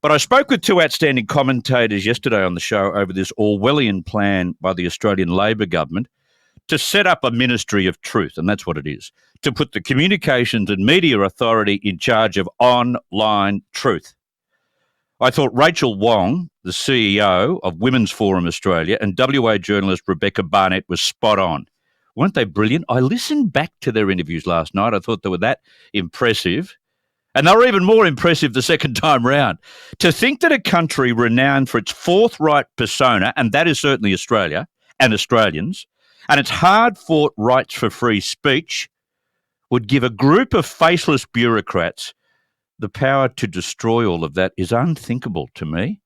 But I spoke with two outstanding commentators yesterday on the show over this Orwellian plan by the Australian Labor government to set up a ministry of truth, and that's what it is, to put the Communications and Media Authority in charge of online truth. I thought Rachel Wong, the CEO of Women's Forum Australia, and WA journalist Rebecca Barnett was spot on. Weren't they brilliant? I listened back to their interviews last night. I thought they were that impressive. And they were even more impressive the second time round. To think that a country renowned for its forthright persona, and that is certainly Australia and Australians, and its hard-fought rights for free speech, would give a group of faceless bureaucrats the power to destroy all of that is unthinkable to me.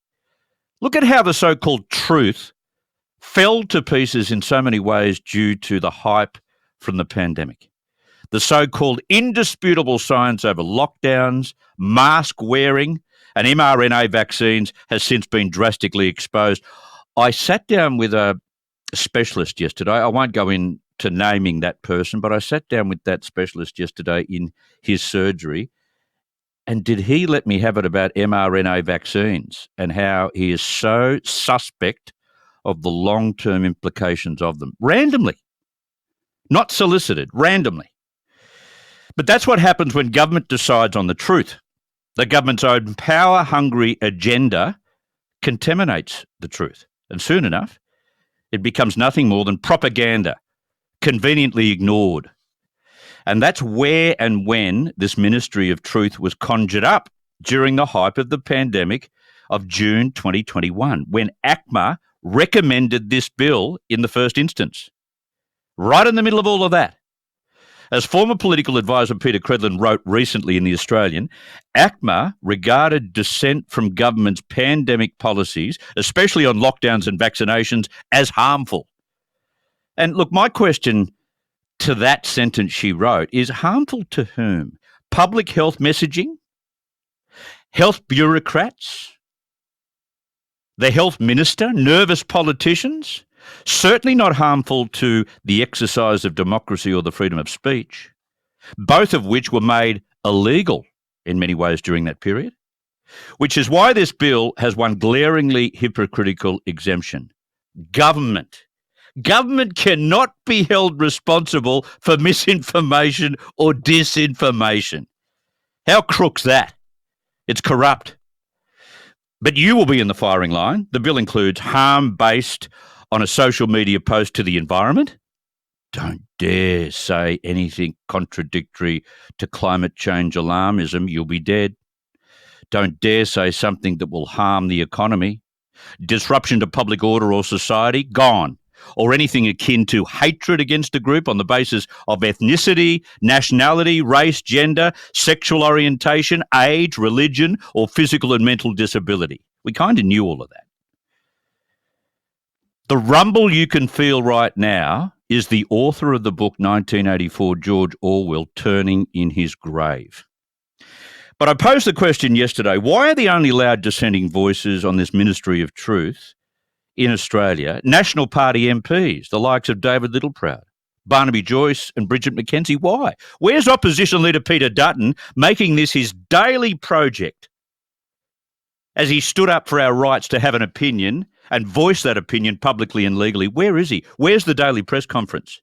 Look at how the so-called truth fell to pieces in so many ways due to the hype from the pandemic. The so-called indisputable science over lockdowns, mask wearing, and mRNA vaccines has since been drastically exposed. I sat down with a specialist yesterday. I won't go into naming that person, but I sat down with that specialist yesterday in his surgery. And did he let me have it about mRNA vaccines and how he is so suspect of the long-term implications of them? Randomly. Not solicited, randomly. But that's what happens when government decides on the truth. The government's own power-hungry agenda contaminates the truth. And soon enough, it becomes nothing more than propaganda, conveniently ignored. And that's where and when this Ministry of Truth was conjured up during the hype of the pandemic of June 2021, when ACMA recommended this bill in the first instance. Right in the middle of all of that. As former political advisor Peter Credlin wrote recently in The Australian, ACMA regarded dissent from government's pandemic policies, especially on lockdowns and vaccinations, as harmful. And look, my question to that sentence she wrote is harmful to whom? Public health messaging? Health bureaucrats? The health minister? Nervous politicians? Certainly not harmful to the exercise of democracy or the freedom of speech, both of which were made illegal in many ways during that period, which is why this bill has one glaringly hypocritical exemption. Government. Government cannot be held responsible for misinformation or disinformation. How crook's that? It's corrupt. But you will be in the firing line. The bill includes harm based on a social media post to the environment. Don't dare say anything contradictory to climate change alarmism. You'll be dead. Don't dare say something that will harm the economy. Disruption to public order or society, gone. Or anything akin to hatred against a group on the basis of ethnicity, nationality, race, gender, sexual orientation, age, religion, or physical and mental disability. We kind of knew all of that. The rumble you can feel right now is the author of the book 1984, George Orwell, turning in his grave. But I posed the question yesterday, why are the only loud dissenting voices on this Ministry of Truth in Australia National Party MPs, the likes of David Littleproud, Barnaby Joyce and Bridget McKenzie? Why? Where's opposition leader Peter Dutton making this his daily project as he stood up for our rights to have an opinion and voice that opinion publicly and legally? Where is he? Where's the daily press conference?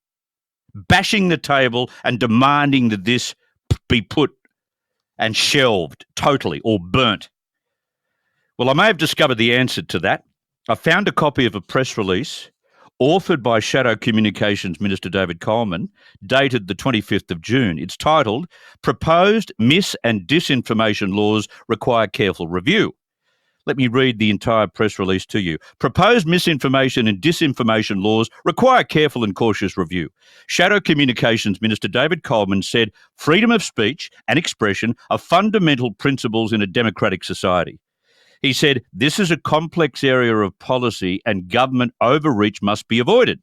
Bashing the table and demanding that this be put and shelved totally or burnt. Well, I may have discovered the answer to that. I found a copy of a press release authored by Shadow Communications Minister David Coleman, dated the 25th of June. It's titled, Proposed Mis- and Disinformation Laws Require Careful Review. Let me read the entire press release to you. Proposed misinformation and disinformation laws require careful and cautious review. Shadow Communications Minister David Coleman said freedom of speech and expression are fundamental principles in a democratic society. He said, this is a complex area of policy and government overreach must be avoided.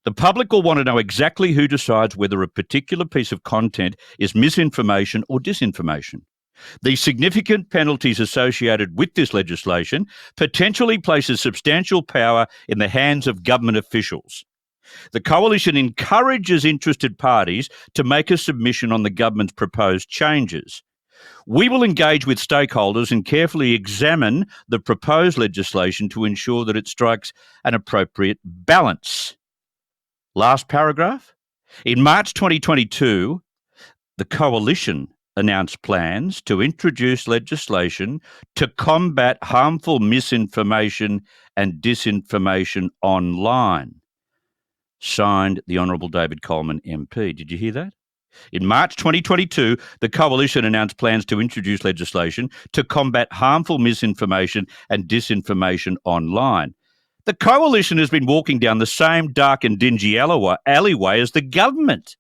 The public will want to know exactly who decides whether a particular piece of content is misinformation or disinformation. The significant penalties associated with this legislation potentially places substantial power in the hands of government officials. The Coalition encourages interested parties to make a submission on the government's proposed changes. We will engage with stakeholders and carefully examine the proposed legislation to ensure that it strikes an appropriate balance. Last paragraph. In March 2022, the Coalition announced plans to introduce legislation to combat harmful misinformation and disinformation online. Signed, the Honourable David Coleman MP. Did you hear that? In March 2022, the Coalition announced plans to introduce legislation to combat harmful misinformation and disinformation online. The Coalition has been walking down the same dark and dingy alleyway as the government.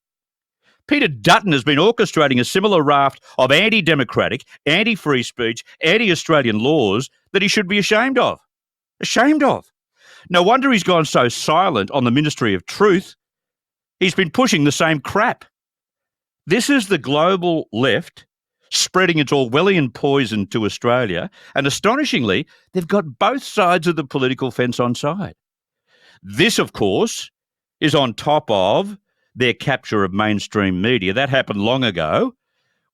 Peter Dutton has been orchestrating a similar raft of anti-democratic, anti-free speech, anti-Australian laws that he should be ashamed of. Ashamed of. No wonder he's gone so silent on the Ministry of Truth. He's been pushing the same crap. This is the global left spreading its Orwellian poison to Australia, and astonishingly, they've got both sides of the political fence on side. This, of course, is on top of their capture of mainstream media. That happened long ago,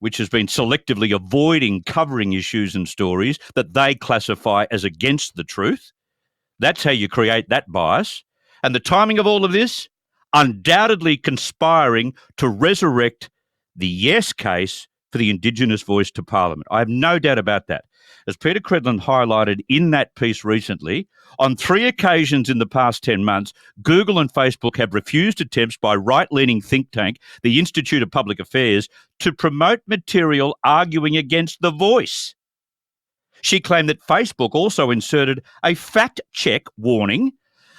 which has been selectively avoiding covering issues and stories that they classify as against the truth. That's how you create that bias. And the timing of all of this, undoubtedly conspiring to resurrect the yes case for the Indigenous voice to Parliament. I have no doubt about that. As Peter Credlin highlighted in that piece recently, on 3 occasions in the past 10 months, Google and Facebook have refused attempts by right-leaning think tank, the Institute of Public Affairs, to promote material arguing against the voice. She claimed that Facebook also inserted a fact-check warning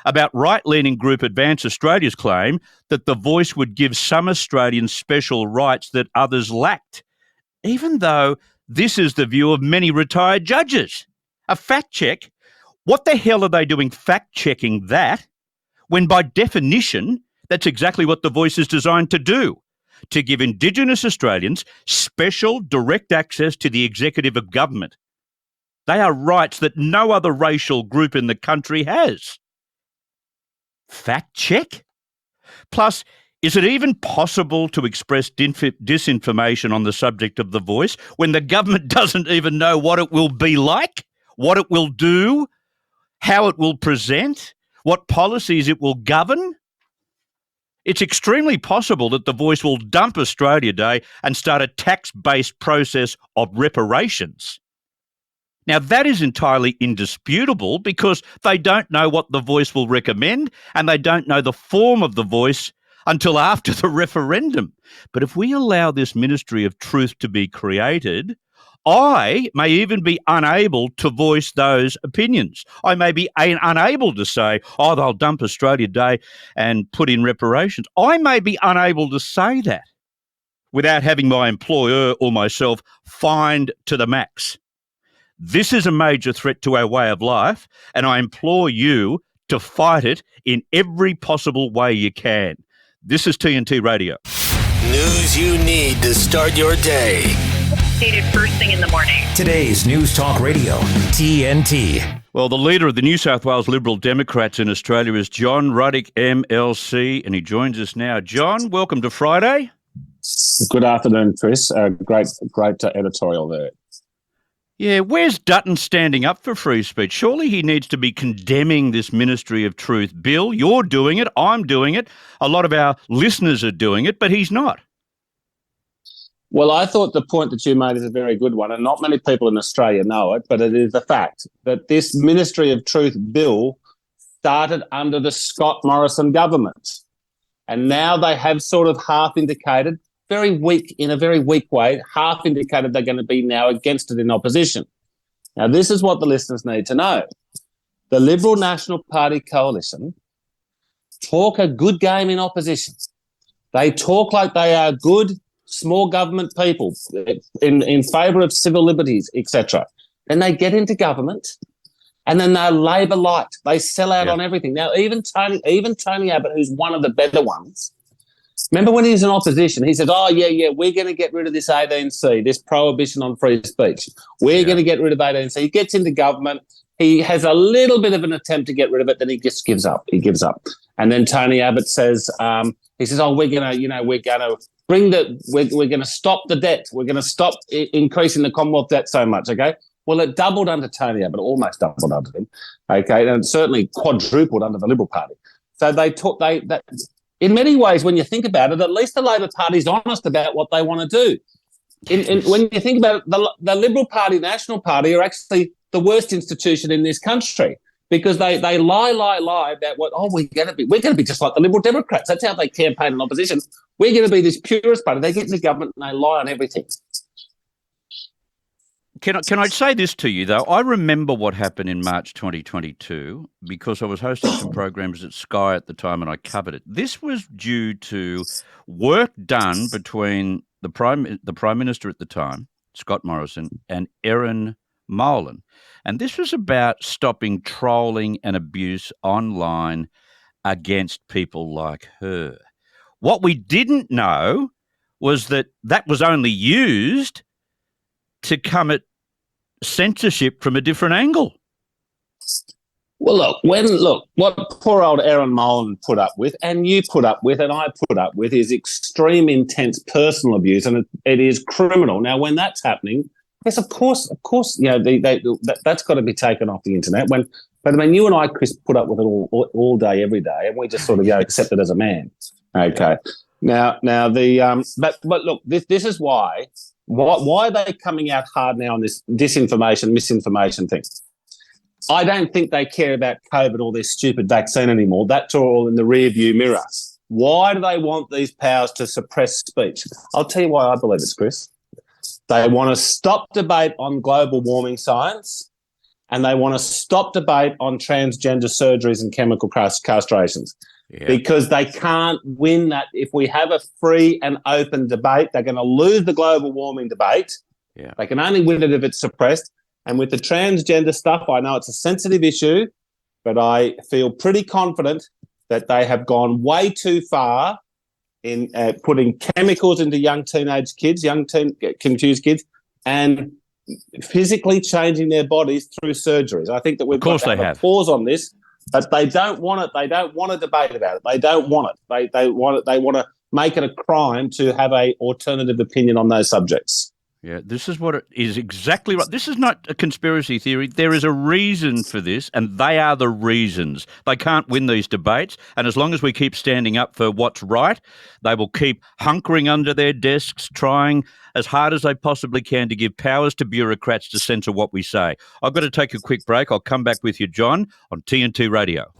about right-leaning group Advance Australia's claim that the voice would give some Australians special rights that others lacked, even though this is the view of many retired judges. A fact-check? What the hell are they doing fact-checking that when by definition that's exactly what the voice is designed to do, to give Indigenous Australians special direct access to the executive of government. They are rights that no other racial group in the country has. Fact check? Plus, is it even possible to express disinformation on the subject of the voice when the government doesn't even know what it will be like, what it will do, how it will present, what policies it will govern? It's extremely possible that the voice will dump Australia Day and start a tax-based process of reparations. Now, that is entirely indisputable because they don't know what the voice will recommend and they don't know the form of the voice until after the referendum. But if we allow this Ministry of Truth to be created, I may even be unable to voice those opinions. I may be unable to say, oh, they'll dump Australia Day and put in reparations. I may be unable to say that without having my employer or myself fined to the max. This is a major threat to our way of life, and I implore you to fight it in every possible way you can. This is TNT Radio. News you need to start your day. Stated first thing in the morning. Today's News Talk Radio, TNT. Well, the leader of the New South Wales Liberal Democrats in Australia is John Ruddick, MLC, and he joins us now. John, welcome to Friday. Good afternoon, Chris. Great editorial there. Yeah, where's Dutton standing up for free speech? Surely he needs to be condemning this Ministry of Truth bill. You're doing it. I'm doing it. A lot of our listeners are doing it, but he's not. Well, I thought the point that you made is a very good one, and not many people in Australia know it, but it is the fact that this Ministry of Truth bill started under the Scott Morrison government. And now they have sort of half indicated, in a very weak way, half indicated they're going to be now against it in opposition. Now, this is what the listeners need to know. The Liberal National Party coalition talk a good game in opposition. They talk like they are good, small government people in favour of civil liberties, etc. Then they get into government and then they're Labor light. They sell out on everything. Now, even Tony Abbott, who's one of the better ones, remember when he was in opposition, he said, we're going to get rid of this 18C, this prohibition on free speech. We're going to get rid of 18C. He gets into government. He has a little bit of an attempt to get rid of it, then he just gives up. He gives up. And then Tony Abbott says, we're going to we're going to stop the debt. We're going to stop increasing the Commonwealth debt so much, okay? Well, it doubled under Tony Abbott, almost doubled under him, okay? And certainly quadrupled under the Liberal Party. So in many ways, when you think about it, at least the Labor Party's honest about what they want to do. When you think about it, the Liberal Party, National Party are actually the worst institution in this country because they lie about what, we're going to be just like the Liberal Democrats. That's how they campaign in opposition. We're going to be this purist party. They get in the government and they lie on everything. Can I say this to you, though? I remember what happened in March 2022 because I was hosting some programs at Sky at the time and I covered it. This was due to work done between the Prime Minister at the time, Scott Morrison, and Erin Molan. And this was about stopping trolling and abuse online against people like her. What we didn't know was that was only used to come at censorship from a different angle. Well, look, what poor old Erin Molan put up with, and you put up with, and I put up with, is extreme, intense personal abuse, and it is criminal. Now, when that's happening, yes, of course, that's got to be taken off the internet. But I mean, you and I, Chris, put up with it all day, every day, and we just sort of accept it as a man. Okay. Now but look, this is why are they coming out hard now on this disinformation, misinformation thing? I don't think they care about COVID or this stupid vaccine anymore. That's all in the rearview mirror. Why do they want these powers to suppress speech? I'll tell you why I believe it's, Chris. They want to stop debate on global warming science, and they want to stop debate on transgender surgeries and chemical castrations. Yeah. Because they can't win that. If we have a free and open debate, they're going to lose the global warming debate. Yeah. They can only win it if it's suppressed. And with the transgender stuff, I know it's a sensitive issue, but I feel pretty confident that they have gone way too far in putting chemicals into young teenage kids, confused kids, and physically changing their bodies through surgeries. I think that we've got to have a pause on this, but they don't want it. They don't want to debate about it. They don't want it. They want it. They want to make it a crime to have an alternative opinion on those subjects. Yeah, this is what it is exactly right. This is not a conspiracy theory. There is a reason for this, and they are the reasons. They can't win these debates, and as long as we keep standing up for what's right, they will keep hunkering under their desks, trying as hard as they possibly can to give powers to bureaucrats to censor what we say. I've got to take a quick break. I'll come back with you, John, on TNT Radio.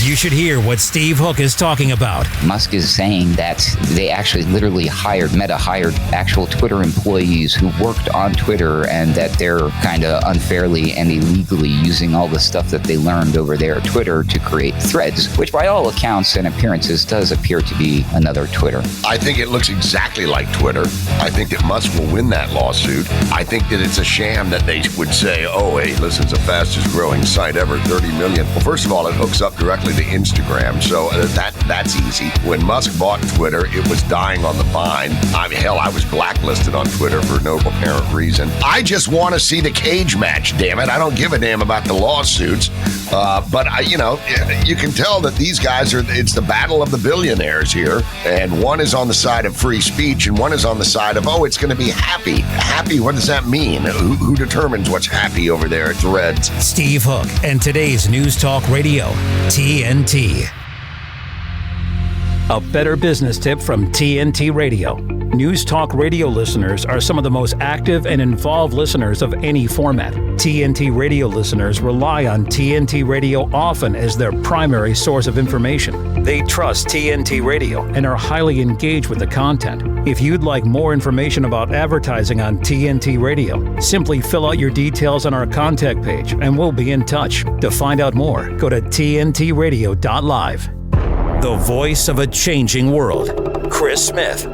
You should hear what Steve Hook is talking about. Musk is saying that they actually literally Meta hired actual Twitter employees who worked on Twitter, and that they're kind of unfairly and illegally using all the stuff that they learned over there at Twitter to create Threads, which by all accounts and appearances does appear to be another Twitter. I think it looks exactly like Twitter. I think that Musk will win that lawsuit. I think that it's a sham that they would say, oh, hey, listen, it's the fastest growing site ever, 30 million. Well, first of all, it hooks up directly to Instagram, so that's easy. When Musk bought Twitter, it was dying on the vine. I was blacklisted on Twitter for no apparent reason. I just want to see the cage match, damn it. I don't give a damn about the lawsuits. But you can tell that these guys it's the battle of the billionaires here. And one is on the side of free speech and one is on the side of, it's going to be happy. Happy, what does that mean? Who determines what's happy over there at Threads? Steve Hook and today's News Talk Radio, TNT. A better business tip from TNT Radio. News Talk Radio listeners are some of the most active and involved listeners of any format. TNT Radio listeners rely on TNT Radio often as their primary source of information. They trust TNT Radio and are highly engaged with the content. If you'd like more information about advertising on TNT Radio, simply fill out your details on our contact page and we'll be in touch. To find out more, go to tntradio.live. The voice of a changing world, Chris Smith,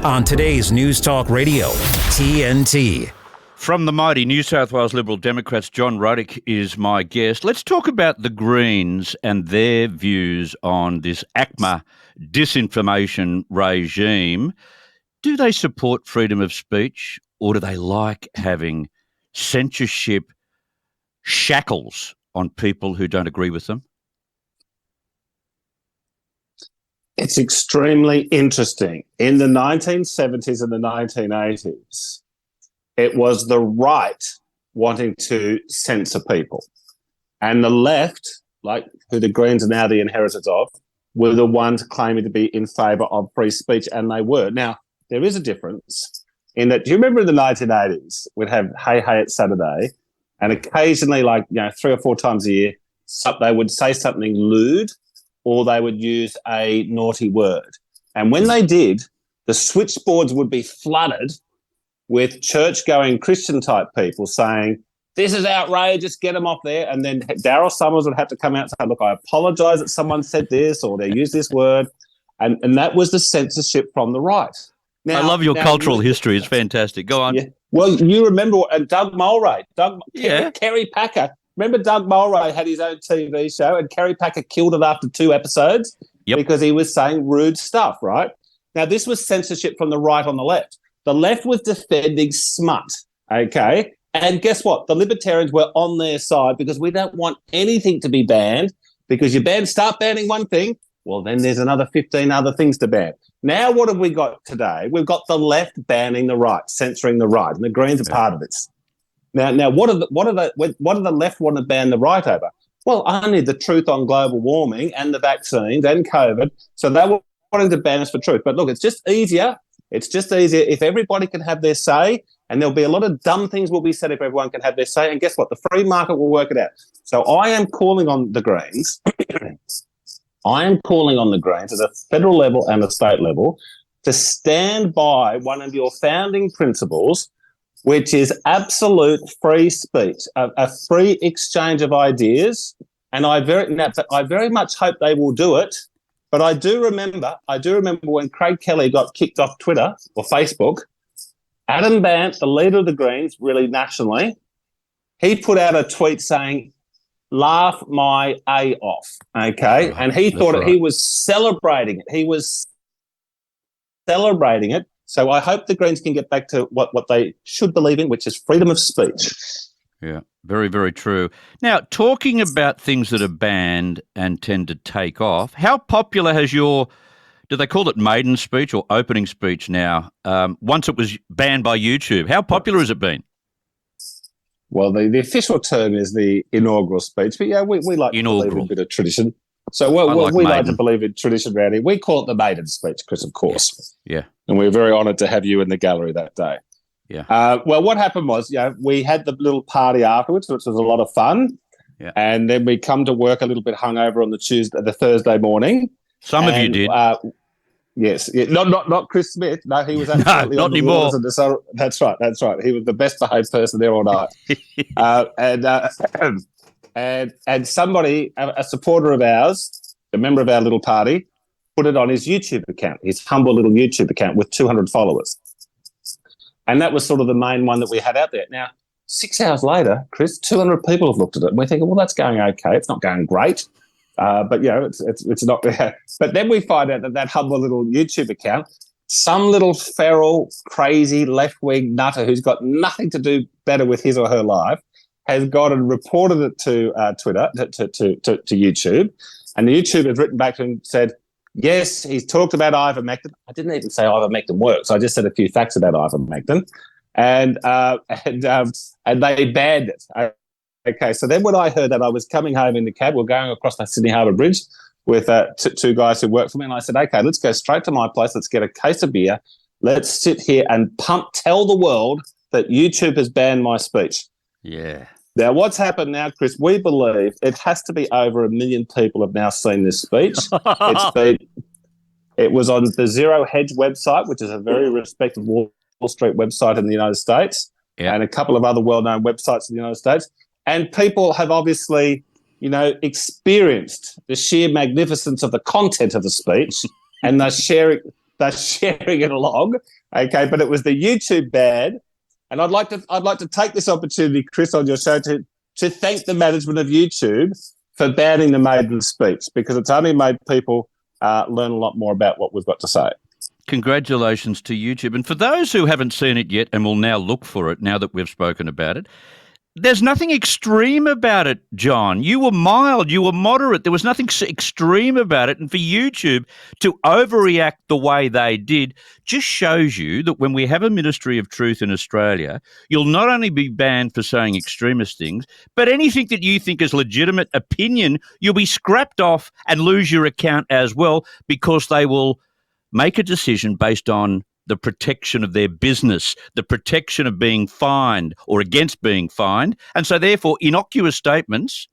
on today's News Talk Radio, TNT. From the mighty New South Wales Liberal Democrats, John Ruddick is my guest. Let's talk about the Greens and their views on this ACMA disinformation regime. Do they support freedom of speech, or do they like having censorship shackles on people who don't agree with them? It's extremely interesting. In the 1970s and the 1980s, it was the right wanting to censor people. And the left, like who the Greens are now the inheritors of, were the ones claiming to be in favour of free speech, and they were. Now, there is a difference in that, do you remember in the 1980s, we'd have Hey Hey It's Saturday, and occasionally, 3 or 4 times a year, they would say something lewd or they would use a naughty word. And when they did, the switchboards would be flooded with church-going Christian-type people saying, this is outrageous, get them off there. And then Daryl Summers would have to come out and say, look, I apologise that someone said this or they used this word. And that was the censorship from the right. Now, I love your cultural history. It's fantastic. Go on. Yeah. Well, you remember Doug Mulray, Kerry Packer. Remember Doug Mulray had his own TV show and Kerry Packer killed it after 2 episodes because he was saying rude stuff, right? Now, this was censorship from the right on the left. The left was defending smut, okay? And guess what? The libertarians were on their side because we don't want anything to be banned, because start banning one thing, well, then there's another 15 other things to ban. Now, what have we got today? We've got the left banning the right, censoring the right, and the Greens are part of this. Now, what do the left want to ban the right over? Well, only the truth on global warming and the vaccines and COVID. So they were wanting to ban us for truth. But look, it's just easier. It's just easier if everybody can have their say, and there'll be a lot of dumb things will be said if everyone can have their say. And guess what? The free market will work it out. So I am calling on the Greens. I am calling on the Greens at a federal level and a state level to stand by one of your founding principles, which is absolute free speech, a free exchange of ideas. And I very much hope they will do it. But I do remember when Craig Kelly got kicked off Twitter or Facebook, Adam Bandt, the leader of the Greens, really nationally, he put out a tweet saying, laugh my A off, okay? And he thought he was celebrating it. He was celebrating it. So I hope the Greens can get back to what they should believe in, which is freedom of speech. Yeah, very, very true. Now, talking about things that are banned and tend to take off, how popular has do they call it maiden speech or opening speech now? Once it was banned by YouTube, how popular has it been? Well, the official term is the inaugural speech, but yeah, we like to believe in a bit of tradition. So we like to believe in tradition around here. We call it the maiden speech, Chris, of course. Yeah. And we're very honoured to have you in the gallery that day. Yeah. Well, what happened was, we had the little party afterwards, which was a lot of fun. Yeah. And then we come to work a little bit hungover on the Thursday morning. Some of you did. Yes. Yeah, not Chris Smith. No, he was absolutely not anymore. That's right. He was the best behaved person there all night. And somebody, a supporter of ours, a member of our little party, put it on his YouTube account, his humble little YouTube account with 200 followers. And that was sort of the main one that we had out there. Now, 6 hours later, Chris, 200 people have looked at it. And we're thinking, well, that's going okay. It's not going great. But, it's not. But then we find out that humble little YouTube account, some little feral, crazy, left-wing nutter who's got nothing to do better with his or her life has gone and reported it to Twitter, to YouTube. And the YouTube has written back to him and said, yes, he's talked about ivermectin. I didn't even say ivermectin works. I just said a few facts about ivermectin. And they banned it. Okay, so then when I heard that, I was coming home in the cab. We're going across the Sydney Harbour Bridge with two guys who work for me. And I said, okay, let's go straight to my place. Let's get a case of beer. Let's sit here and tell the world that YouTube has banned my speech. Yeah. Now, what's happened now, Chris, we believe it has to be over 1 million people have now seen this speech. It was on the Zero Hedge website, which is a very respected Wall Street website in the United States, and a couple of other well-known websites in the United States. And people have obviously, experienced the sheer magnificence of the content of the speech, and they're sharing it along. Okay, but it was the YouTube ban. And I'd like to take this opportunity, Chris, on your show to thank the management of YouTube for banning the maiden speech, because it's only made people learn a lot more about what we've got to say. Congratulations to YouTube. And for those who haven't seen it yet and will now look for it now that we've spoken about it, there's nothing extreme about it, John. You were mild, you were moderate. There was nothing extreme about it. And for YouTube to overreact the way they did just shows you that when we have a Ministry of Truth in Australia, you'll not only be banned for saying extremist things, but anything that you think is legitimate opinion, you'll be scrapped off and lose your account as well, because they will make a decision based on the protection of their business, the protection of being fined or against being fined. And so therefore innocuous statements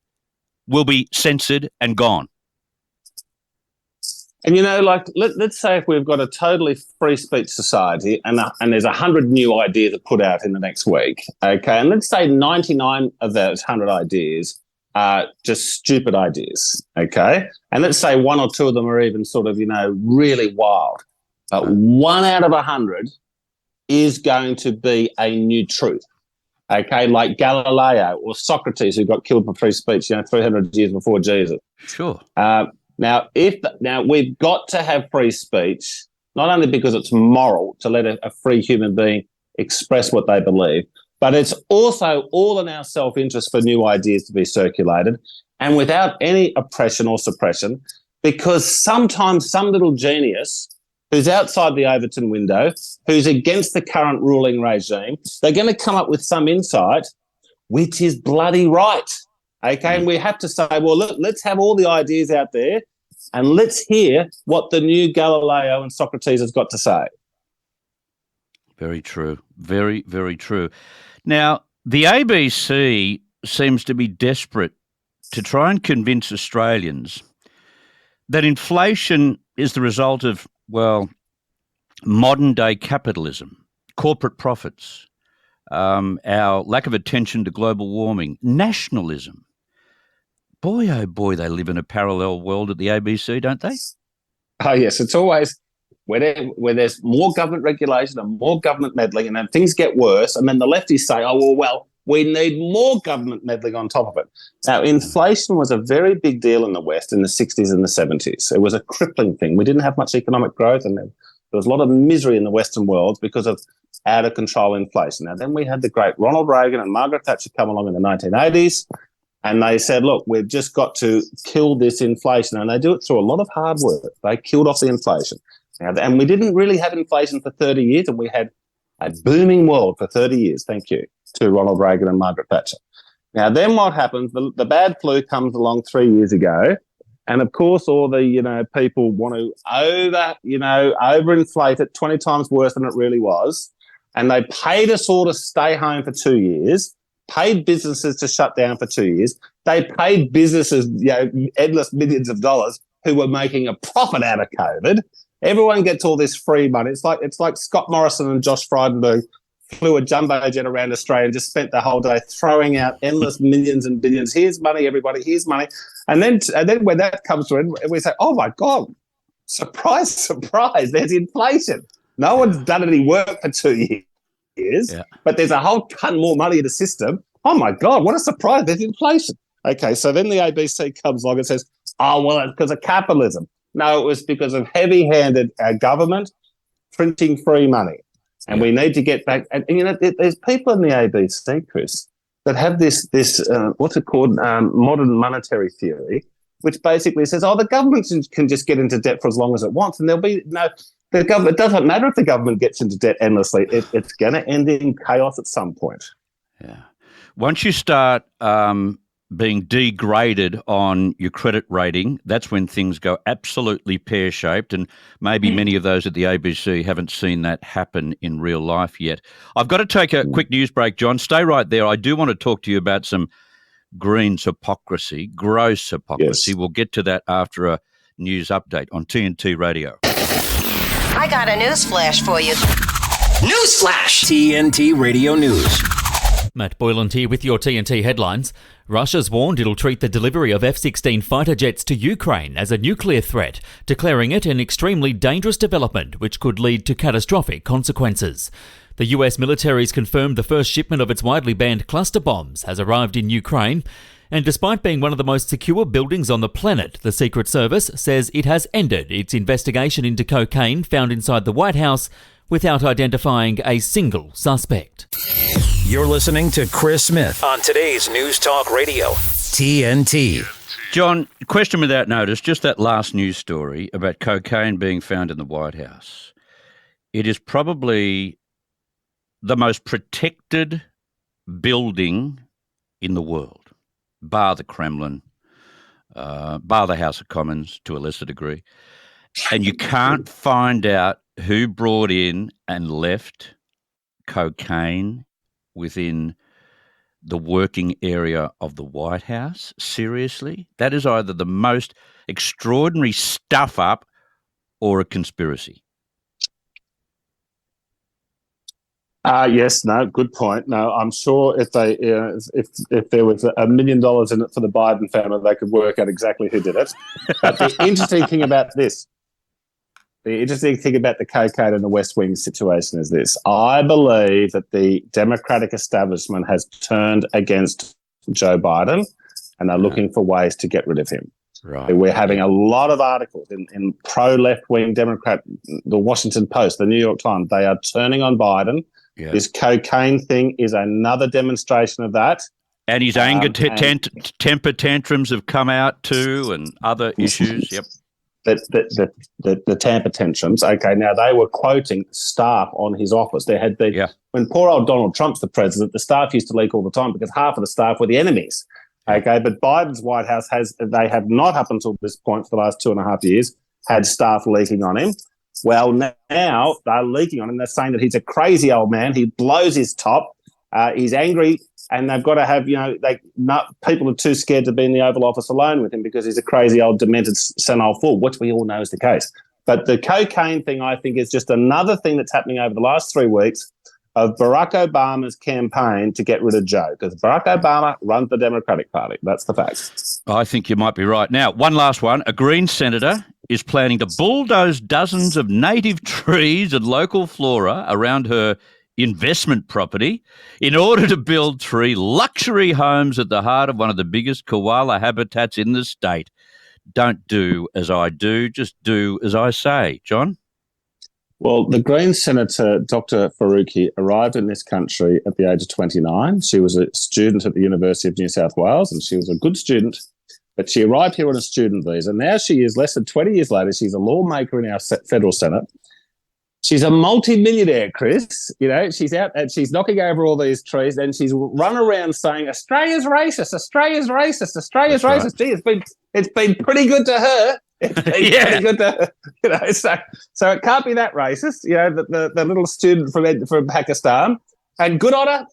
will be censored and gone. And, let's say if we've got a totally free speech society and there's 100 new ideas that put out in the next week, okay, and let's say 99 of those 100 ideas are just stupid ideas, okay, and let's say one or two of them are even sort of, really wild. 1 out of 100 is going to be a new truth, okay, like Galileo or Socrates, who got killed for free speech, 300 years before Jesus. Sure. Now we've got to have free speech, not only because it's moral to let a free human being express what they believe, but it's also all in our self-interest for new ideas to be circulated, and without any oppression or suppression, because sometimes some little genius who's outside the Overton window, who's against the current ruling regime, they're going to come up with some insight which is bloody right, okay? And we have to say, well, look, let's have all the ideas out there and let's hear what the new Galileo and Socrates has got to say. Very true. Very, very true. Now, the ABC seems to be desperate to try and convince Australians that inflation is the result of, well, modern-day capitalism, corporate profits, our lack of attention to global warming, nationalism. Boy, oh boy, they live in a parallel world at the ABC, don't they? Oh, yes. It's always where there's more government regulation and more government meddling, and then things get worse, and then the lefties say, well, we need more government meddling on top of it. Now, inflation was a very big deal in the West in the 60s and the 70s. It was a crippling thing. We didn't have much economic growth, and there was a lot of misery in the Western world because of out-of-control inflation. Now, then we had the great Ronald Reagan and Margaret Thatcher come along in the 1980s, and they said, look, we've just got to kill this inflation. And they do it through a lot of hard work. They killed off the inflation. Now, and we didn't really have inflation for 30 years, and we had a booming world for 30 years, thank you, to Ronald Reagan and Margaret Thatcher. Now, then what happens, the bad flu comes along 3 years ago, and of course all the, people want to overinflate it 20 times worse than it really was, and they paid us all to stay home for 2 years, paid businesses to shut down for 2 years. They paid businesses, endless millions of dollars who were making a profit out of COVID. Everyone gets all this free money. It's like Scott Morrison and Josh Frydenberg flew a jumbo jet around Australia and just spent the whole day throwing out endless millions and billions. Here's money, everybody. Here's money. And then when that comes through, we say, oh my God, surprise, surprise, there's inflation. No one's done any work for 2 years, but there's a whole ton more money in the system. Oh my God, what a surprise, there's inflation. Okay, so then the ABC comes along and says, oh, well, it's because of capitalism. No, it was because of heavy-handed government printing free money. And we need to get back. And there's people in the ABC, Chris, that have this what's it called, modern monetary theory, which basically says, the government can just get into debt for as long as it wants, and there'll be no. The government. It doesn't matter if the government gets into debt endlessly. It's going to end in chaos at some point. Yeah. Once you start being degraded on your credit rating, that's when things go absolutely pear-shaped, and maybe many of those at the ABC haven't seen that happen in real life yet. I've got to take a quick news break, John. Stay right there. I do want to talk to you about some Greens hypocrisy, gross hypocrisy. Yes. We'll get to that after a news update on TNT Radio. I got a news flash for you. Newsflash! TNT Radio News. Matt Boyland here with your TNT headlines. Russia's warned it'll treat the delivery of F-16 fighter jets to Ukraine as a nuclear threat, declaring it an extremely dangerous development which could lead to catastrophic consequences. The US military's confirmed the first shipment of its widely banned cluster bombs has arrived in Ukraine, and despite being one of the most secure buildings on the planet, the Secret Service says it has ended its investigation into cocaine found inside the White House, without identifying a single suspect. You're listening to Chris Smith on today's News Talk Radio, TNT. John, question without notice, just that last news story about cocaine being found in the White House. It is probably the most protected building in the world, bar the Kremlin, bar the House of Commons to a lesser degree. And you can't find out who brought in and left cocaine within the working area of the White House. Seriously? That is either the most extraordinary stuff up or a conspiracy. Yes, no, good point. No, I'm sure if they if there was $1 million in it for the Biden family, they could work out exactly who did it. But the interesting thing about the cocaine and the West Wing situation is this. I believe that the Democratic establishment has turned against Joe Biden and are looking for ways to get rid of him. Right. We're having a lot of articles in pro-left-wing Democrat, the Washington Post, the New York Times. They are turning on Biden. Yeah. This cocaine thing is another demonstration of that. And his anger temper tantrums have come out too, and other issues. Yep. The temper tantrums. Okay, now they were quoting staff on his office. There had been when poor old Donald Trump's the president, the staff used to leak all the time because half of the staff were the enemies. Okay, but Biden's White House they have not up until this point for the last 2.5 years had staff leaking on him. Well, now they're leaking on him. They're saying that he's a crazy old man. He blows his top. He's angry, and they've got to have, people are too scared to be in the Oval Office alone with him because he's a crazy old demented senile fool, which we all know is the case. But the cocaine thing, I think, is just another thing that's happening over the last 3 weeks of Barack Obama's campaign to get rid of Joe, because Barack Obama runs the Democratic Party. That's the fact. I think you might be right. Now, one last one. A Green senator is planning to bulldoze dozens of native trees and local flora around her investment property in order to build 3 luxury homes at the heart of one of the biggest koala habitats in the state. Don't do as I do, just do as I say. John? Well, the Green Senator, Dr. Faruqi, arrived in this country at the age of 29. She was a student at the University of New South Wales, and she was a good student. But she arrived here on a student visa. Now she is, less than 20 years later, she's a lawmaker in our federal Senate. She's a multi-millionaire, Chris. She's out and she's knocking over all these trees, and she's run around saying, Australia's racist, Australia's racist, Australia's racist. Right. Gee, it's been pretty good to her. It's been pretty good to, so it can't be that racist, the little student from Pakistan. And good on her,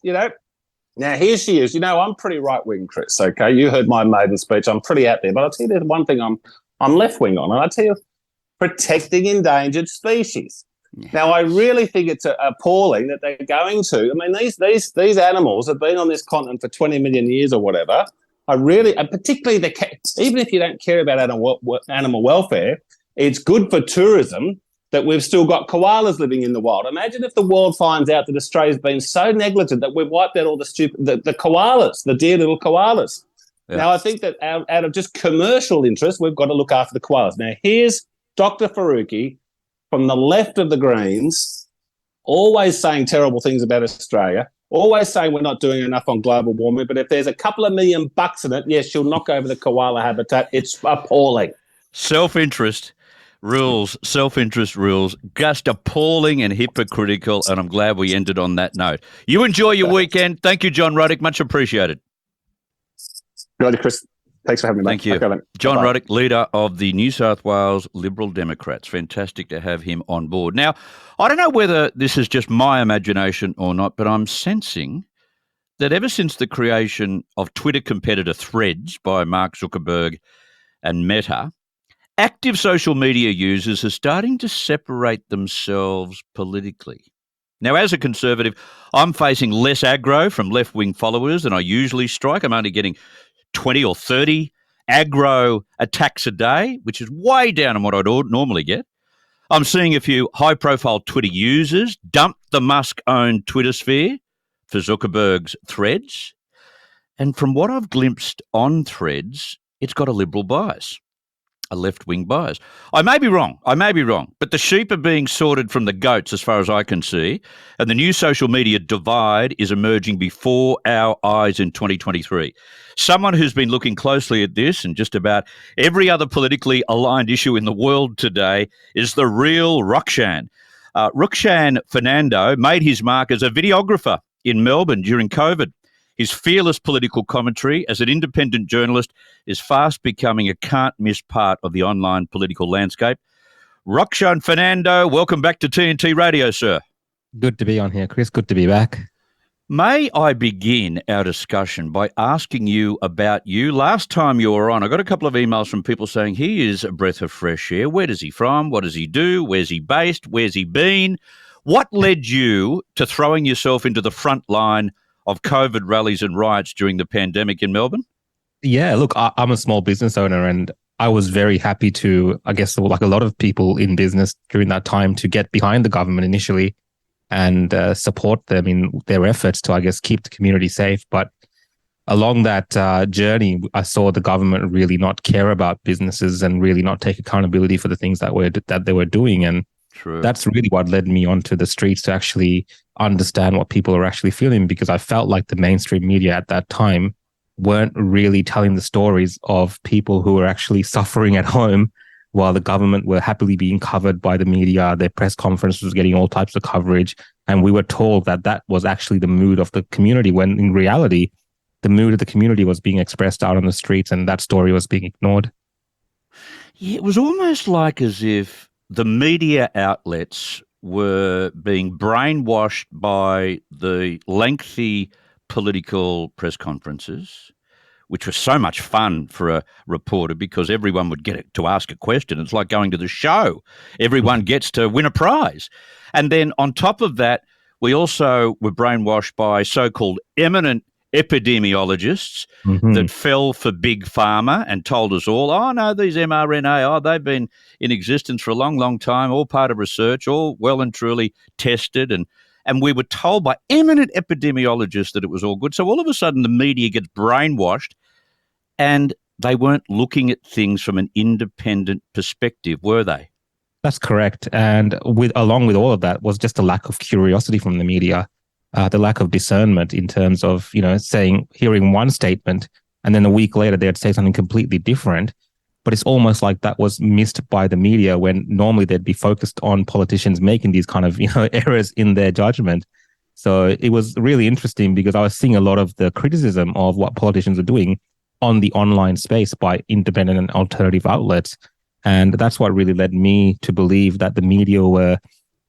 Now, here she is. I'm pretty right-wing, Chris, okay? You heard my maiden speech. I'm pretty out there. But I'll tell you there's one thing I'm left-wing on, and I tell you, protecting endangered species. Yeah. Now, I really think it's appalling that they're going to. I mean, these animals have been on this continent for 20 million years or whatever. And particularly, even if you don't care about animal welfare, it's good for tourism that we've still got koalas living in the wild. Imagine if the world finds out that Australia's been so negligent that we've wiped out all the koalas, the dear little koalas. Yeah. Now, I think that out of just commercial interest, we've got to look after the koalas. Now, here's Dr. Faruqi from the left of the Greens, always saying terrible things about Australia, always saying we're not doing enough on global warming, but if there's a couple of $1 million in it, yes, she'll knock over the koala habitat. It's appalling. Self-interest rules, just appalling and hypocritical, and I'm glad we ended on that note. You enjoy your weekend. Thank you, John Ruddick. Much appreciated. Good, Chris. Thanks for having me. Thank you. Okay, John Ruddick, leader of the New South Wales Liberal Democrats. Fantastic to have him on board. Now, I don't know whether this is just my imagination or not, but I'm sensing that ever since the creation of Twitter competitor Threads by Mark Zuckerberg and Meta, active social media users are starting to separate themselves politically. Now, as a Conservative, I'm facing less aggro from left-wing followers than I usually strike. I'm only getting 20 or 30 aggro attacks a day, which is way down on what I'd normally get. I'm seeing a few high-profile Twitter users dump the Musk-owned Twitter sphere for Zuckerberg's Threads. And from what I've glimpsed on Threads, it's got a liberal bias. a left-wing bias. I may be wrong, but the sheep are being sorted from the goats as far as I can see, and the new social media divide is emerging before our eyes in 2023. Someone who's been looking closely at this and just about every other politically aligned issue in the world today is the real Rukshan. Rukshan Fernando made his mark as a videographer in Melbourne during COVID. His fearless political commentary as an independent journalist is fast becoming a can't-miss part of the online political landscape. Rukshan Fernando, welcome back to TNT Radio, sir. Good to be on here, Chris. Good to be back. May I begin our discussion by asking you about you? Last time you were on, I got a couple of emails from people saying he is a breath of fresh air. Where does he from? What does he do? Where's he based? Where's he been? What led you to throwing yourself into the front line of COVID rallies and riots during the pandemic in Melbourne? Yeah, look, I'm a small business owner and I was very happy to, I guess, like a lot of people in business during that time, to get behind the government initially and support them in their efforts to, I guess, keep the community safe. But along that journey, I saw the government really not care about businesses and really not take accountability for the things that they were doing. And True. That's really what led me onto the streets to actually understand what people are actually feeling, because I felt like the mainstream media at that time weren't really telling the stories of people who were actually suffering at home while the government were happily being covered by the media. Their press conference was getting all types of coverage. And we were told that that was actually the mood of the community, when in reality, the mood of the community was being expressed out on the streets and that story was being ignored. Yeah, it was almost like as if the media outlets were being brainwashed by the lengthy political press conferences, which was so much fun for a reporter because everyone would get to ask a question. It's like going to the show. Everyone gets to win a prize. And then on top of that, we also were brainwashed by so-called eminent epidemiologists that fell for Big Pharma and told us all, oh, no, these mRNA, they've been in existence for a long, long time, all part of research, all well and truly tested. And we were told by eminent epidemiologists that it was all good. So all of a sudden the media gets brainwashed and they weren't looking at things from an independent perspective, were they? That's correct. And along with all of that was just a lack of curiosity from the media. The lack of discernment in terms of, hearing one statement and then a week later they'd say something completely different. But it's almost like that was missed by the media when normally they'd be focused on politicians making these kind of, errors in their judgment. So it was really interesting because I was seeing a lot of the criticism of what politicians are doing on the online space by independent and alternative outlets. And that's what really led me to believe that the media were,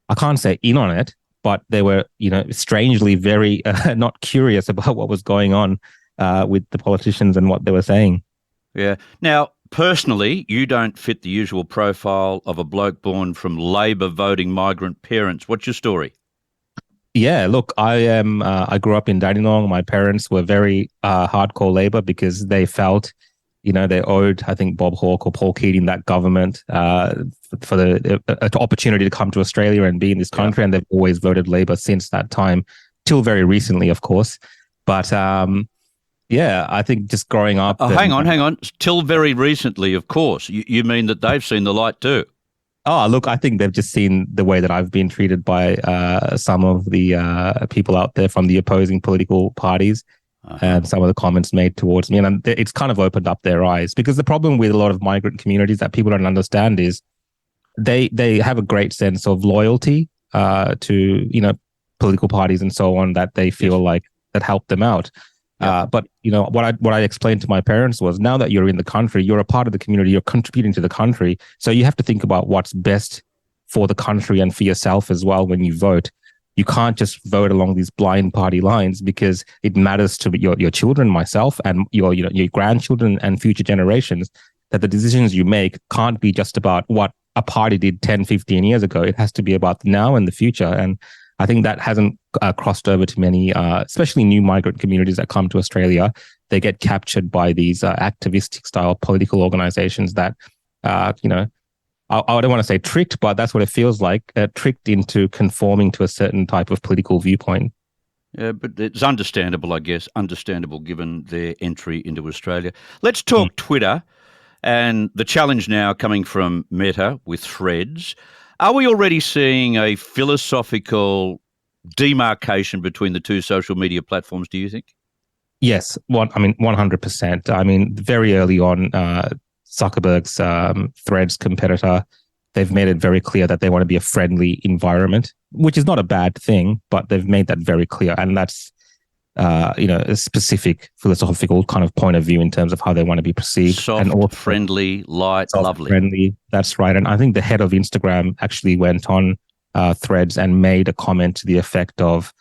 I can't say in on it, but they were, strangely very not curious about what was going on with the politicians and what they were saying. Yeah. Now, personally, you don't fit the usual profile of a bloke born from Labor voting migrant parents. What's your story? Yeah, look, I grew up in Dandenong. My parents were very hardcore Labor because they felt, they owed, I think, Bob Hawke or Paul Keating that government for the opportunity to come to Australia and be in this country. Yeah. And they've always voted Labor since that time, till very recently, of course. But I think just growing up. Hang on. Till very recently, of course. You mean that they've seen the light too? Oh, look, I think they've just seen the way that I've been treated by some of the people out there from the opposing political parties. And some of the comments made towards me. And it's kind of opened up their eyes, because the problem with a lot of migrant communities that people don't understand is they have a great sense of loyalty to, political parties and so on, that they feel like that help them out. Yeah. But, what I explained to my parents was, now that you're in the country, you're a part of the community, you're contributing to the country. So you have to think about what's best for the country and for yourself as well when you vote. You can't just vote along these blind party lines, because it matters to your children, myself, and your grandchildren and future generations, that the decisions you make can't be just about what a party did 10, 15 years ago. It has to be about now and the future. And I think that hasn't crossed over to many, especially new migrant communities that come to Australia. They get captured by these activistic style political organizations that, I don't want to say tricked, but that's what it feels like, tricked into conforming to a certain type of political viewpoint. Yeah, but it's understandable, I guess, given their entry into Australia. Let's talk Twitter and the challenge now coming from Meta with Threads. Are we already seeing a philosophical demarcation between the two social media platforms, do you think? Yes, 100%. I mean, very early on, Zuckerberg's Threads competitor, they've made it very clear that they want to be a friendly environment, which is not a bad thing, but they've made that very clear. And that's, a specific philosophical kind of point of view in terms of how they want to be perceived. Soft, and also, friendly, light, lovely. Friendly, that's right. And I think the head of Instagram actually went on Threads and made a comment to the effect of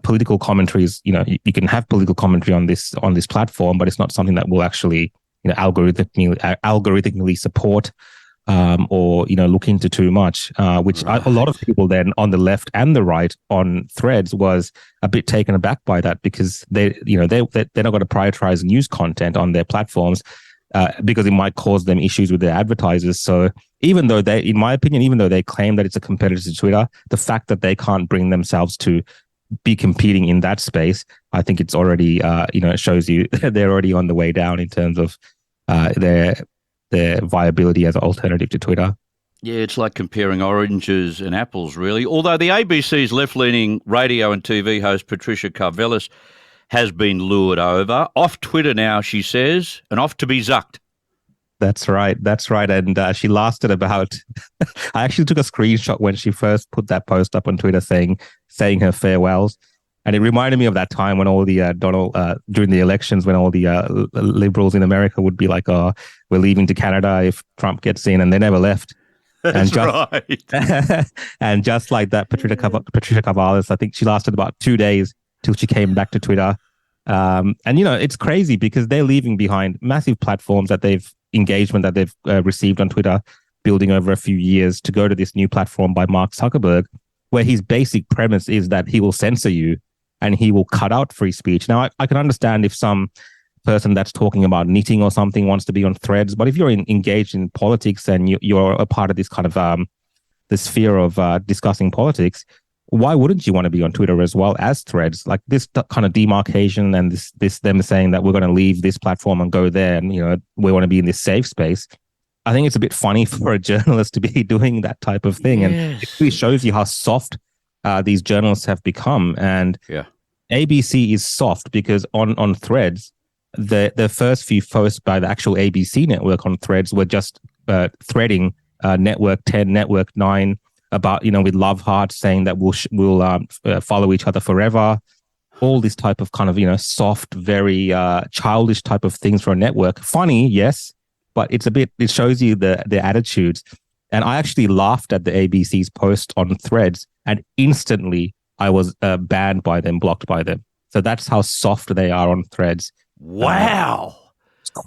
political commentaries. You can have political commentary on this platform, but it's not something that will actually algorithmically support or look into too much, which a lot of people then on the left and the right on Threads was a bit taken aback by that, because they're not going to prioritize news content on their platforms because it might cause them issues with their advertisers. So even though in my opinion, they claim that it's a competitor to Twitter, the fact that they can't bring themselves to be competing in that space, I think it's already it shows you they're already on the way down in terms of their viability as an alternative to Twitter. Yeah, it's like comparing oranges and apples, really. Although the ABC's left-leaning radio and TV host Patricia Karvelis has been lured over. Off Twitter now, she says, and off to be zucked. That's right. And she lasted about... I actually took a screenshot when she first put that post up on Twitter saying her farewells. And it reminded me of that time when all the during the elections, when all the liberals in America would be like, "Oh, we're leaving to Canada if Trump gets in," and they never left. That's right. And just like that, Patricia Karvelis, I think she lasted about 2 days till she came back to Twitter. And it's crazy because they're leaving behind massive platforms that they've received on Twitter, building over a few years to go to this new platform by Mark Zuckerberg, where his basic premise is that he will censor you and he will cut out free speech. Now, I can understand if some person that's talking about knitting or something wants to be on Threads, but if you're engaged in politics and you're a part of this kind of the sphere of discussing politics, why wouldn't you want to be on Twitter as well as Threads? Like this kind of demarcation and this them saying that we're going to leave this platform and go there, and we want to be in this safe space. I think it's a bit funny for a journalist to be doing that type of thing, and it really shows you how soft these journalists have become. And ABC is soft because on Threads, the first few posts by the actual ABC network on Threads were just threading Network 10, Network 9 about, with love hearts saying that we'll follow each other forever. All this type of kind of, soft, very childish type of things for a network. Funny, yes, but it shows you their attitudes. And I actually laughed at the ABC's post on Threads, and instantly I was banned by them, blocked by them. So that's how soft they are on Threads. Wow.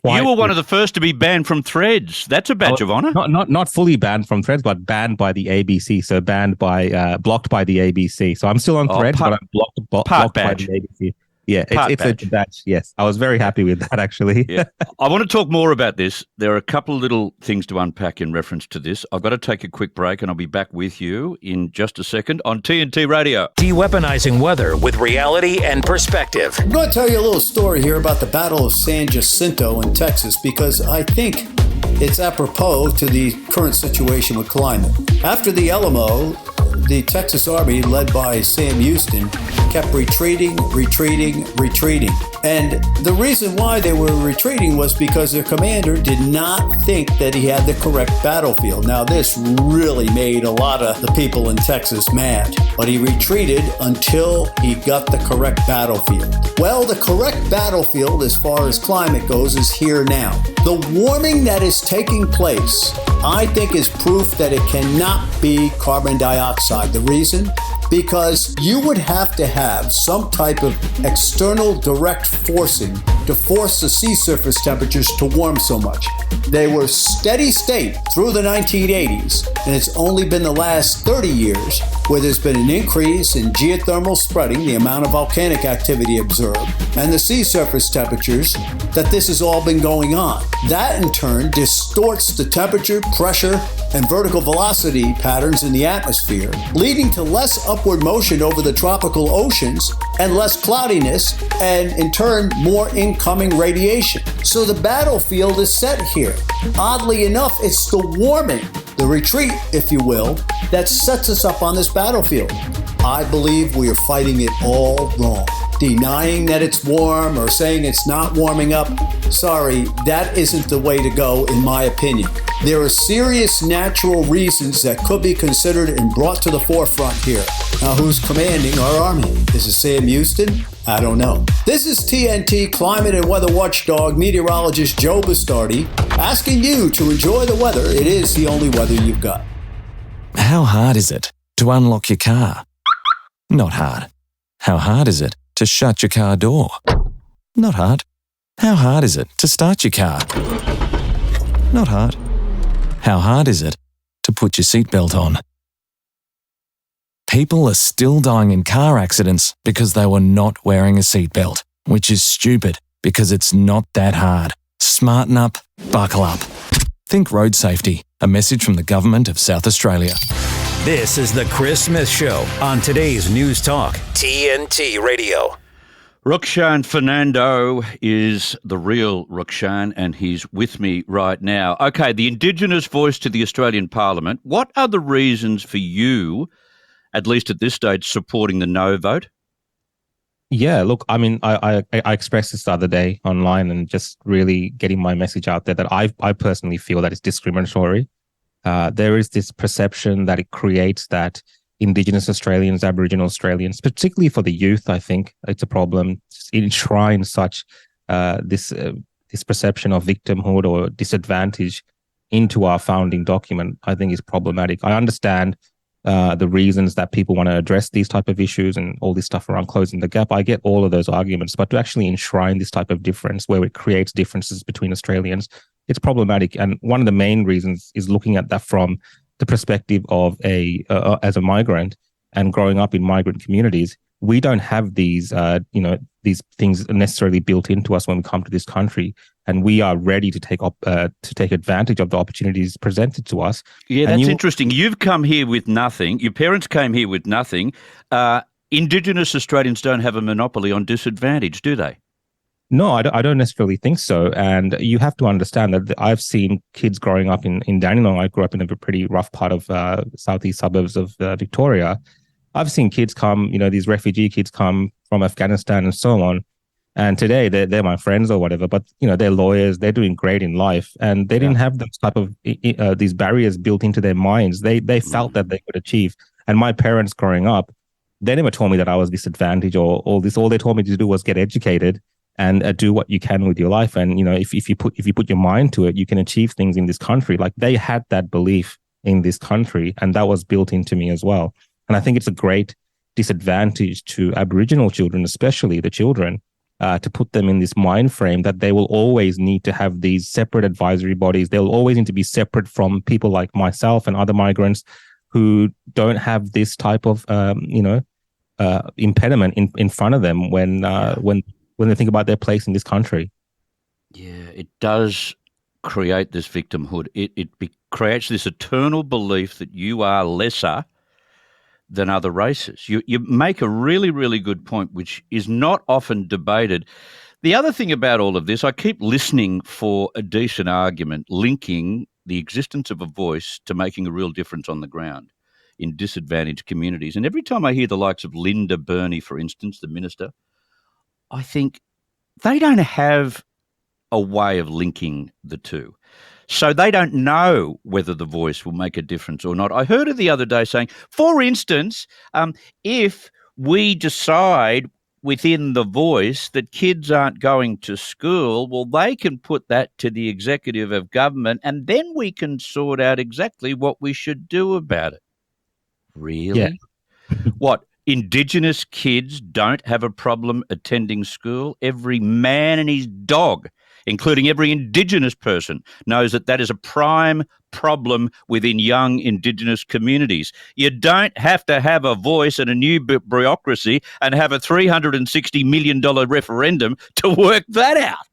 You were one of the first to be banned from Threads. That's a badge of honor. Not fully banned from Threads, but banned by the ABC. So blocked by the ABC. So I'm still on Threads, but I'm blocked by the ABC. Yeah, it's a badge. Yes, I was very happy with that, actually. Yeah. I want to talk more about this. There are a couple of little things to unpack in reference to this. I've got to take a quick break, and I'll be back with you in just a second on TNT Radio. De-weaponizing weather with reality and perspective. I'm going to tell you a little story here about the Battle of San Jacinto in Texas, because I think it's apropos to the current situation with climate. After the Alamo, the Texas Army, led by Sam Houston, kept retreating. And the reason why they were retreating was because their commander did not think that he had the correct battlefield. Now, this really made a lot of the people in Texas mad, but he retreated until he got the correct battlefield. Well, the correct battlefield as far as climate goes is here now. The warming that is taking place, I think, is proof that it cannot be carbon dioxide. The reason? Because you would have to have some type of external direct forcing to force the sea surface temperatures to warm so much. They were steady state through the 1980s, and it's only been the last 30 years where there's been an increase in geothermal spreading, the amount of volcanic activity observed, and the sea surface temperatures, that this has all been going on. That in turn distorts the temperature, pressure, and vertical velocity patterns in the atmosphere, leading to less upward motion over the tropical oceans and less cloudiness, and in turn, more incoming radiation. So the battlefield is set here. Oddly enough, it's the warming, the retreat, if you will, that sets us up on this battlefield. I believe we are fighting it all wrong. Denying that it's warm or saying it's not warming up, sorry, that isn't the way to go, in my opinion. There are serious natural reasons that could be considered and brought to the forefront here. Now, who's commanding our army? Is it Sam Houston? I don't know. This is TNT Climate and Weather Watchdog meteorologist Joe Bastardi asking you to enjoy the weather. It is the only weather you've got. How hard is it to unlock your car? Not hard. How hard is it to shut your car door? Not hard. How hard is it to start your car? Not hard. How hard is it to put your seatbelt on? People are still dying in car accidents because they were not wearing a seatbelt, which is stupid because it's not that hard. Smarten up, buckle up. Think road safety. A message from the Government of South Australia. This is the Chris Smith Show on today's News Talk TNT Radio. Rukshan Fernando is the real Rukshan, and he's with me right now. Okay, the Indigenous voice to the Australian Parliament. What are the reasons for you, at least at this stage, supporting the no vote? Yeah, look, I mean, I expressed this the other day online and just really getting my message out there that I personally feel that it's discriminatory. There is this perception that it creates that Indigenous Australians, Aboriginal Australians, particularly for the youth, I think it's a problem. It enshrines such this perception of victimhood or disadvantage into our founding document. I think is problematic. I understand the reasons that people want to address these type of issues and all this stuff around closing the gap. I get all of those arguments, but to actually enshrine this type of difference where it creates differences between Australians, it's problematic. And one of the main reasons is looking at that from the perspective of as a migrant and growing up in migrant communities. We don't have these things necessarily built into us when we come to this country, and we are ready to take advantage of the opportunities presented to us. Yeah, that's interesting. You've come here with nothing. Your parents came here with nothing. Indigenous Australians don't have a monopoly on disadvantage, do they? No, I don't necessarily think so. And you have to understand that I've seen kids growing up in Dandenong. I grew up in a pretty rough part of southeast suburbs of Victoria. I've seen kids come, these refugee kids come from Afghanistan and so on. And today they're my friends or whatever, but they're lawyers, they're doing great in life, and they didn't have those type of these barriers built into their minds. They felt that they could achieve. And my parents growing up, they never told me that I was disadvantaged or all this. All they told me to do was get educated and do what you can with your life. And if you put your mind to it, you can achieve things in this country. Like they had that belief in this country, and that was built into me as well. And I think it's a great disadvantage to Aboriginal children, especially the children, to put them in this mind frame that they will always need to have these separate advisory bodies. They'll always need to be separate from people like myself and other migrants who don't have this type of, impediment in front of them when they think about their place in this country. Yeah, it does create this victimhood. It creates this eternal belief that you are lesser than other races. You make a really, really good point, which is not often debated. The other thing about all of this, I keep listening for a decent argument linking the existence of a voice to making a real difference on the ground in disadvantaged communities. And every time I hear the likes of Linda Burney, for instance, the minister, I think they don't have a way of linking the two. So they don't know whether the voice will make a difference or not. I heard her the other day saying, for instance, if we decide within the voice that kids aren't going to school, well, they can put that to the executive of government and then we can sort out exactly what we should do about it. Really? Yeah. What? Indigenous kids don't have a problem attending school? Every man and his dog, including every Indigenous person, knows that is a prime problem within young Indigenous communities. You don't have to have a voice and a new bureaucracy and have a $360 million referendum to work that out.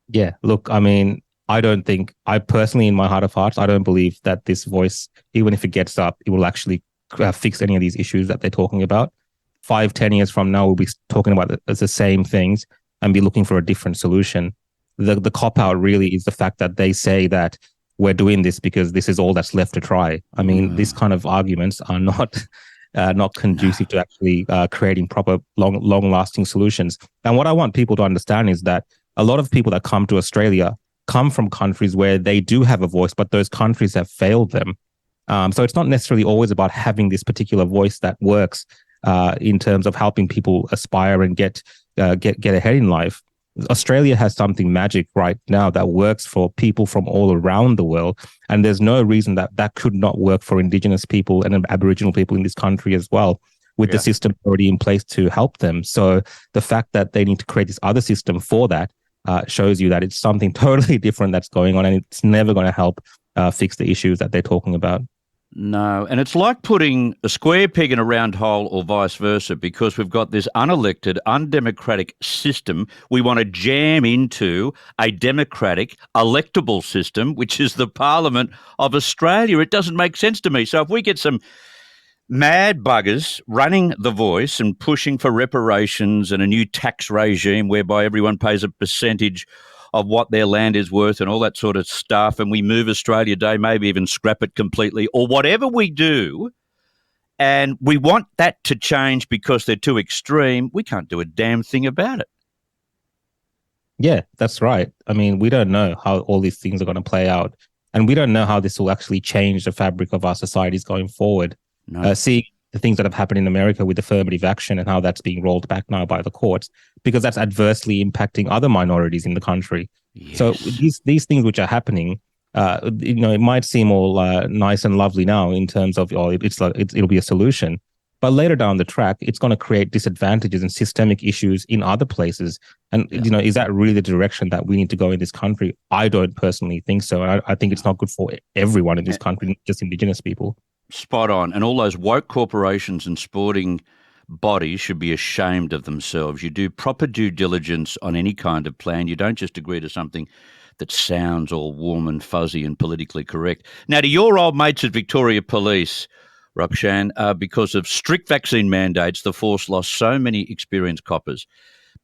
Yeah, look, I mean, I personally, in my heart of hearts, I don't believe that this voice, even if it gets up, it will actually fix any of these issues that they're talking about. 5-10 years from now, we'll be talking about the same things and be looking for a different solution. The cop-out really is the fact that they say that we're doing this because this is all that's left to try. I mean, these kind of arguments are not conducive to actually creating proper, long-lasting solutions. And what I want people to understand is that a lot of people that come to Australia come from countries where they do have a voice, but those countries have failed them. So it's not necessarily always about having this particular voice that works in terms of helping people aspire and get ahead in life. Australia has something magic right now that works for people from all around the world. And there's no reason that could not work for Indigenous people and Aboriginal people in this country as well, with the system already in place to help them. So the fact that they need to create this other system for that shows you that it's something totally different that's going on, and it's never going to help fix the issues that they're talking about. No, and it's like putting a square peg in a round hole or vice versa, because we've got this unelected, undemocratic system we want to jam into a democratic, electable system, which is the Parliament of Australia. It doesn't make sense to me. So if we get some mad buggers running The Voice and pushing for reparations and a new tax regime whereby everyone pays a percentage of what their land is worth and all that sort of stuff, and we move Australia Day, maybe even scrap it completely, or whatever we do, and we want that to change because they're too extreme, we can't do a damn thing about it. Yeah, that's right. I mean, we don't know how all these things are going to play out, and we don't know how this will actually change the fabric of our societies going forward. No. Seeing the things that have happened in America with affirmative action and how that's being rolled back now by the courts, because that's adversely impacting other minorities in the country. Yes. So these things which are happening, it might seem all nice and lovely now in terms of it'll be a solution, but later down the track, it's going to create disadvantages and systemic issues in other places. And is that really the direction that we need to go in this country? I don't personally think so. I think it's not good for everyone in this country, not just Indigenous people. Spot on. And all those woke corporations and sporting bodies should be ashamed of themselves. You do proper due diligence on any kind of plan. You don't just agree to something that sounds all warm and fuzzy and politically correct. Now, to your old mates at Victoria Police, Rukshan, because of strict vaccine mandates, the force lost so many experienced coppers.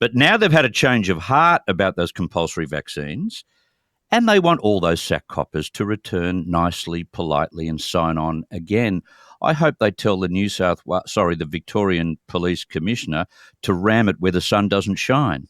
But now they've had a change of heart about those compulsory vaccines, and they want all those sack coppers to return nicely, politely, and sign on again. I hope they tell the Victorian Police Commissioner to ram it where the sun doesn't shine.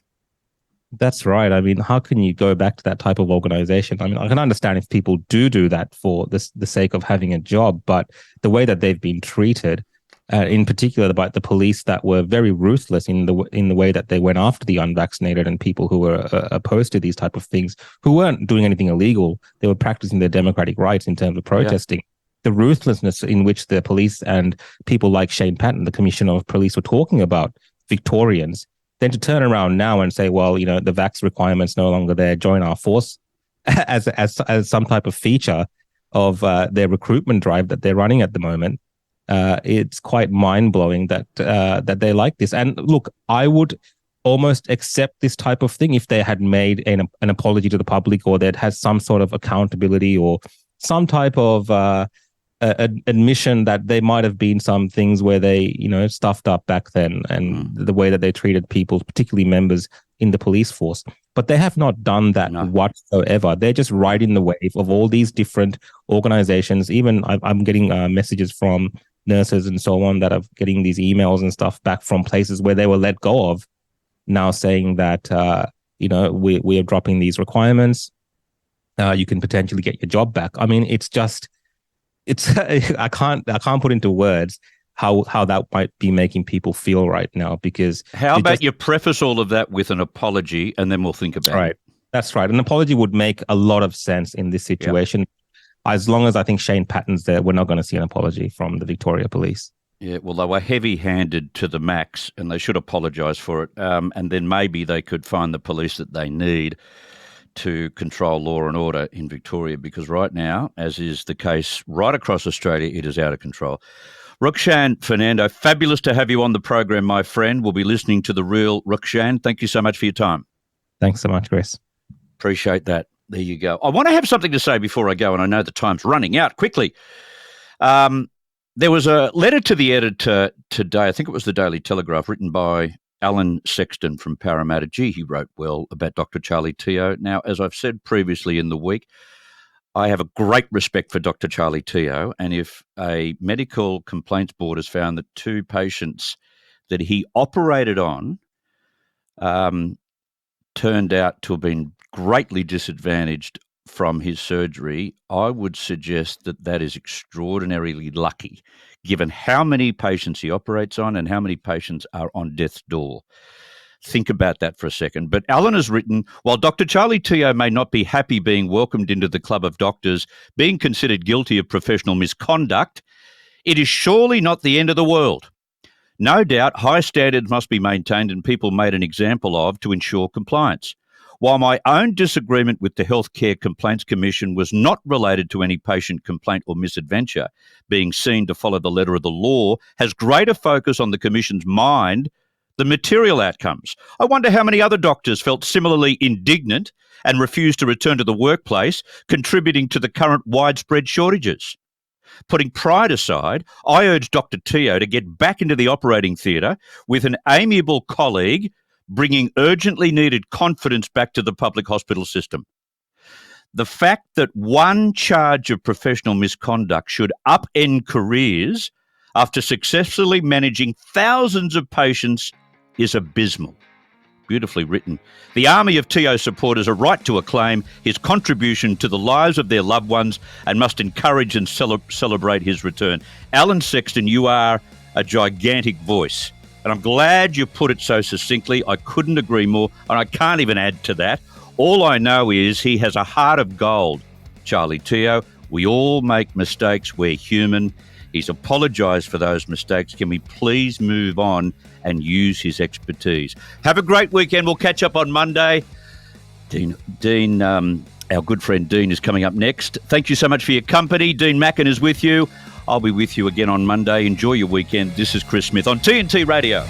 That's right. I mean, how can you go back to that type of organization? I mean, I can understand if people do that for the sake of having a job, but the way that they've been treated, in particular about the police that were very ruthless in the way that they went after the unvaccinated and people who were opposed to these type of things, who weren't doing anything illegal. They were practicing their democratic rights in terms of protesting. Yeah. The ruthlessness in which the police and people like Shane Patton, the Commissioner of Police, were talking about Victorians, then to turn around now and say, well, the vax requirement's no longer there, join our force as some type of feature of their recruitment drive that they're running at the moment. It's quite mind-blowing that they like this. And look, I would almost accept this type of thing if they had made an apology to the public, or they'd had some sort of accountability or some type of admission that there might have been some things where they, stuffed up back then, and the way that they treated people, particularly members in the police force. But they have not done that whatsoever. They're just riding the wave of all these different organizations. Even I'm getting messages from nurses and so on that are getting these emails and stuff back from places where they were let go of, now saying that, we are dropping these requirements. You can potentially get your job back. I mean, I can't put into words how that might be making people feel right now, because how about you preface all of that with an apology, and then we'll think about it. That's right. An apology would make a lot of sense in this situation. Yep. As long as I think Shane Patton's there, we're not going to see an apology from the Victoria Police. Yeah, well, they were heavy-handed to the max, and they should apologise for it. And then maybe they could find the police that they need to control law and order in Victoria, because right now, as is the case right across Australia, it is out of control. Rukshan Fernando, fabulous to have you on the program, my friend. We'll be listening to the real Rukshan. Thank you so much for your time. Thanks so much, Chris. Appreciate that. There you go. I want to have something to say before I go, and I know the time's running out quickly. There was a letter to the editor today, I think it was the Daily Telegraph, written by Alan Sexton from Parramatta. Gee, he wrote well about Dr. Charlie Teo. Now, as I've said previously in the week, I have a great respect for Dr. Charlie Teo, and if a medical complaints board has found that 2 patients that he operated on turned out to have been greatly disadvantaged from his surgery, I would suggest that that is extraordinarily lucky, given how many patients he operates on and how many patients are on death's door. Think about that for a second. But Alan has written, while Dr. Charlie Teo may not be happy being welcomed into the club of doctors being considered guilty of professional misconduct, it is surely not the end of the world. No doubt high standards must be maintained and people made an example of to ensure compliance. While my own disagreement with the Healthcare Complaints Commission was not related to any patient complaint or misadventure being seen to follow the letter of the law, has greater focus on the Commission's mind the material outcomes. I wonder how many other doctors felt similarly indignant and refused to return to the workplace, contributing to the current widespread shortages. Putting pride aside, I urge Dr. Teo to get back into the operating theatre with an amiable colleague, bringing urgently needed confidence back to the public hospital system. The fact that one charge of professional misconduct should upend careers after successfully managing thousands of patients is abysmal. Beautifully written. The army of Teo supporters are right to acclaim his contribution to the lives of their loved ones and must encourage and celebrate his return. Alan Sexton, you are a gigantic voice, and I'm glad you put it so succinctly. I couldn't agree more, and I can't even add to that. All I know is he has a heart of gold, Charlie Teo. We all make mistakes. We're human. He's apologised for those mistakes. Can we please move on and use his expertise? Have a great weekend. We'll catch up on Monday. Dean, our good friend Dean is coming up next. Thank you so much for your company. Dean Mackin is with you. I'll be with you again on Monday. Enjoy your weekend. This is Chris Smith on TNT Radio.